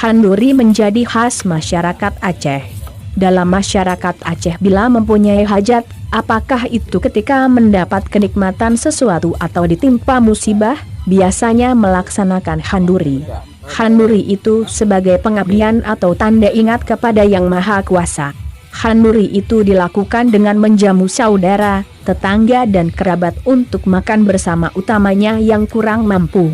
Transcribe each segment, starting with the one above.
Handuri menjadi khas masyarakat Aceh. Dalam masyarakat Aceh bila mempunyai hajat, apakah itu ketika mendapat kenikmatan sesuatu atau ditimpa musibah, biasanya melaksanakan handuri. Handuri itu sebagai pengabdian atau tanda ingat kepada Yang Maha Kuasa. Handuri itu dilakukan dengan menjamu saudara, tetangga dan kerabat untuk makan bersama, utamanya yang kurang mampu.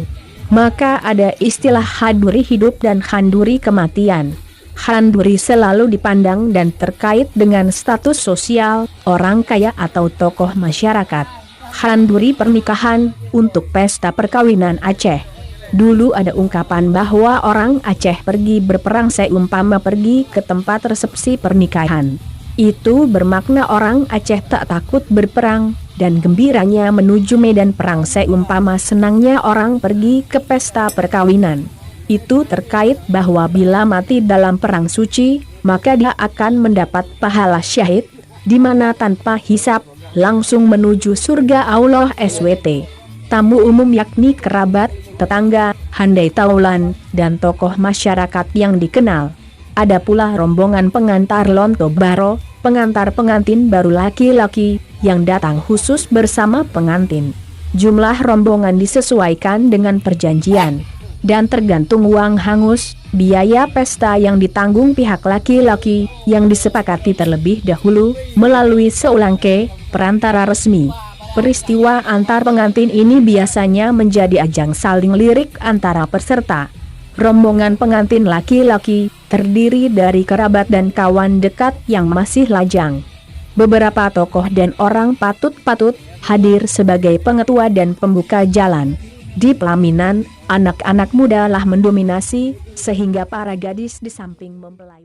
Maka ada istilah handuri hidup dan handuri kematian. Handuri selalu dipandang dan terkait dengan status sosial, orang kaya atau tokoh masyarakat. Handuri pernikahan, untuk pesta perkawinan Aceh. Dulu ada ungkapan bahwa orang Aceh pergi berperang seumpama pergi ke tempat resepsi pernikahan. Itu bermakna orang Aceh tak takut berperang, dan gembiranya menuju medan perang seumpama senangnya orang pergi ke pesta perkawinan. Itu terkait bahwa bila mati dalam perang suci, maka dia akan mendapat pahala syahid, di mana tanpa hisab, langsung menuju surga Allah SWT. Tamu umum yakni kerabat, tetangga, handai taulan, dan tokoh masyarakat yang dikenal. Ada pula rombongan pengantar lonto baro, pengantar pengantin baru laki-laki, yang datang khusus bersama pengantin. Jumlah rombongan disesuaikan dengan perjanjian, dan tergantung uang hangus, biaya pesta yang ditanggung pihak laki-laki, yang disepakati terlebih dahulu, melalui seulangke, perantara resmi. Peristiwa antar pengantin ini biasanya menjadi ajang saling lirik antara peserta. Rombongan pengantin laki-laki, terdiri dari kerabat dan kawan dekat yang masih lajang. Beberapa tokoh dan orang patut-patut hadir sebagai pengetua dan pembuka jalan. Di pelaminan, anak-anak muda lah mendominasi, sehingga para gadis di samping mempelai.